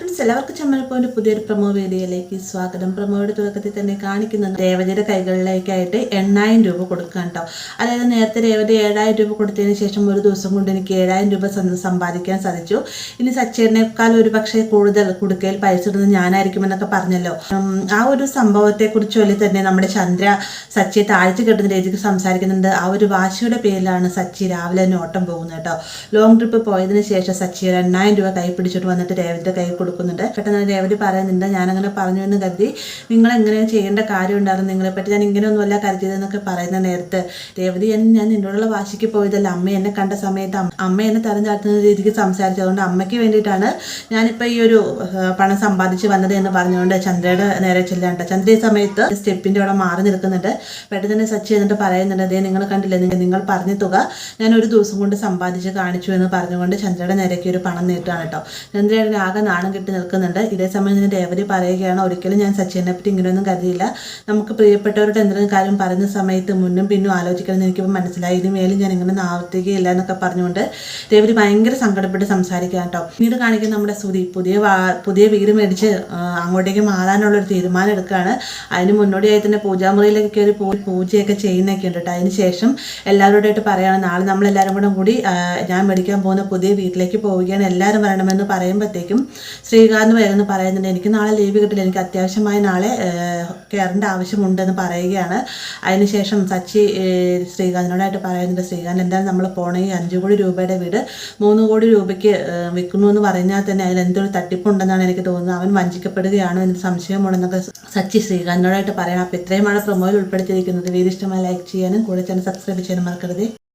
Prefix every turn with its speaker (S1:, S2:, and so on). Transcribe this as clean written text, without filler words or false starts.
S1: Friends, എല്ലാവർക്കും ചമ്മലപ്പോൻ്റെ പുതിയൊരു promo വീഡിയോയിലേക്ക് സ്വാഗതം. പ്രൊമോയുടെ തുടക്കത്തിൽ തന്നെ കാണിക്കുന്നത് രേവതിയുടെ കൈകളിലേക്കായിട്ട് 8000 രൂപ കൊടുക്കാൻ കേട്ടോ. അതായത് നേരത്തെ രേവതി 7000 രൂപ കൊടുത്തതിന് ശേഷം ഒരു ദിവസം കൊണ്ട് എനിക്ക് 7000 രൂപ സമ്പാദിക്കാൻ സാധിച്ചു. ഇനി സച്ചേനേക്കാൾ ഒരു പക്ഷേ കൂടുതൽ കുടുക്കയിൽ പൈസ ഇടുന്നത് ഞാനായിരിക്കുമെന്നൊക്കെ പറഞ്ഞല്ലോ. ആ ഒരു സംഭവത്തെക്കുറിച്ച് ചൊല്ലി തന്നെ നമ്മുടെ ചന്ദ്ര സച്ചിയെ താഴ്ത്തി കെട്ടുന്ന രീതിക്ക് സംസാരിക്കുന്നുണ്ട്. ആ ഒരു വാശിയുടെ പേരിലാണ് സച്ചി രാവിലെ തന്നെ ഓട്ടം പോകുന്നത് കേട്ടോ. ലോങ് ട്രിപ്പ് പോയതിന് ശേഷം സച്ചി 8000 രൂപ കൈ പിടിച്ചിട്ട് വന്നിട്ട് രേവതിയുടെ കൈ കൊടുക്കുന്നുണ്ട്. പെട്ടെന്ന് രേവതി പറയുന്നുണ്ട്, ഞാനങ്ങനെ പറഞ്ഞു എന്ന് കരുതി നിങ്ങൾ എങ്ങനെ ചെയ്യേണ്ട കാര്യം ഉണ്ടായിരുന്നു, നിങ്ങളെപ്പറ്റി ഞാൻ ഇങ്ങനെയൊന്നുമല്ല കരുതിയതെന്നൊക്കെ പറയുന്ന നേരത്ത് രേവതി ഞാൻ നിന്നോടുള്ള വാശിക്ക് പോയതല്ല, അമ്മ എന്നെ കണ്ട സമയത്ത് അമ്മ എന്നെ തരഞ്ഞാട്ടുന്ന രീതിക്ക് സംസാരിച്ചതുകൊണ്ട് അമ്മയ്ക്ക് വേണ്ടിയിട്ടാണ് ഞാനിപ്പോൾ ഈ ഒരു പണം സമ്പാദിച്ച് വന്നത് എന്ന് പറഞ്ഞുകൊണ്ട് ചന്ദ്രയുടെ നേരെ ചെല്ലാണ്ട് ചന്ദ്ര ഈ സമയത്ത് സ്റ്റെപ്പിൻ്റെ അവിടെ മാറി നിൽക്കുന്നുണ്ട്. പെട്ടെന്ന് തന്നെ സച്ചി എന്നിട്ട് പറയുന്നുണ്ട്, അതേ നിങ്ങൾ കണ്ടില്ലേ, നിങ്ങൾ പറഞ്ഞ തുക ഞാൻ ഒരു ദിവസം കൊണ്ട് സമ്പാദിച്ച് കാണിച്ചു എന്ന് പറഞ്ഞുകൊണ്ട് ചന്ദ്രയുടെ നേരേക്ക് ഒരു പണം നീട്ടുകയാണ് കേട്ടോ. ചന്ദ്രയുടെ ആകെ നാണം കെട്ടി നിൽക്കുന്നുണ്ട്. ഇതേ സമയം തന്നെ രേവതി പറയുകയാണ്, ഒരിക്കലും ഞാൻ സച്ചിനെ പറ്റി ഇങ്ങനെയൊന്നും കരുതിയില്ല, നമുക്ക് പ്രിയപ്പെട്ടവരുടെ എന്തെങ്കിലും കാര്യം പറയുന്ന സമയത്ത് മുന്നും പിന്നും ആലോചിക്കണമെന്ന് എനിക്കിപ്പോൾ മനസ്സിലായി, ഇനി മേലും ഞാൻ ഇങ്ങനെ ആവർത്തിക്കുകയില്ല എന്നൊക്കെ പറഞ്ഞുകൊണ്ട് രേവതി ഭയങ്കര സങ്കടപ്പെട്ട് സംസാരിക്കുക കേട്ടോ. പിന്നീട് കാണിക്കുന്ന നമ്മുടെ സുധി പുതിയ വീട് മേടിച്ച് അങ്ങോട്ടേക്ക് മാറാനുള്ളൊരു തീരുമാനം എടുക്കുകയാണ്. അതിന് മുന്നോടിയായി തന്നെ പൂജാമുറിയിലേക്ക് കയറി പൂജയൊക്കെ ചെയ്യുന്നൊക്കെ ഉണ്ട് കേട്ടോ. അതിന് ശേഷം എല്ലാവരോടായിട്ട് പറയുകയാണ്, നാളെ നമ്മളെല്ലാവരും കൂടി ഞാൻ മേടിക്കാൻ പോകുന്ന പുതിയ വീട്ടിലേക്ക് പോവുകയാണ്, എല്ലാവരും വരണമെന്ന് പറയുമ്പോഴത്തേക്കും ശ്രീകാന്ത് വരുമെന്ന് പറയുന്നുണ്ട്. എനിക്ക് നാളെ ലീവ് കിട്ടില്ല, എനിക്ക് അത്യാവശ്യമായി നാളെ കയറേണ്ട ആവശ്യമുണ്ടെന്ന് പറയുകയാണ്. അതിനുശേഷം സച്ചി ശ്രീകാന്തിനോടായിട്ട് പറയുന്നുണ്ട്, ശ്രീകാന്ത് എന്തായാലും നമ്മൾ പോണെങ്കിൽ 5 കോടി രൂപയുടെ വീട് 3 കോടി രൂപയ്ക്ക് വിൽക്കുന്നു എന്ന് പറഞ്ഞാൽ തന്നെ അതിൽ എന്തൊരു തട്ടിപ്പുണ്ടെന്നാണ് എനിക്ക് തോന്നുന്നത്, അവൻ വഞ്ചിക്കപ്പെടുകയാണോ എന്ന് സംശയമുണ്ടെന്നൊക്കെ സച്ചി ശ്രീകാന്തിനോടായിട്ട് പറയണം. അപ്പോൾ ഇത്രയുമാണ് പ്രൊമോയിൽ ഉൾപ്പെടുത്തിയിരിക്കുന്നത്. വീഡിയോ ഇഷ്ടമായി ലൈക്ക് ചെയ്യാനും കൂടെ ചാനൽ സബ്സ്ക്രൈബ് ചെയ്യാനും മറക്കരുത്.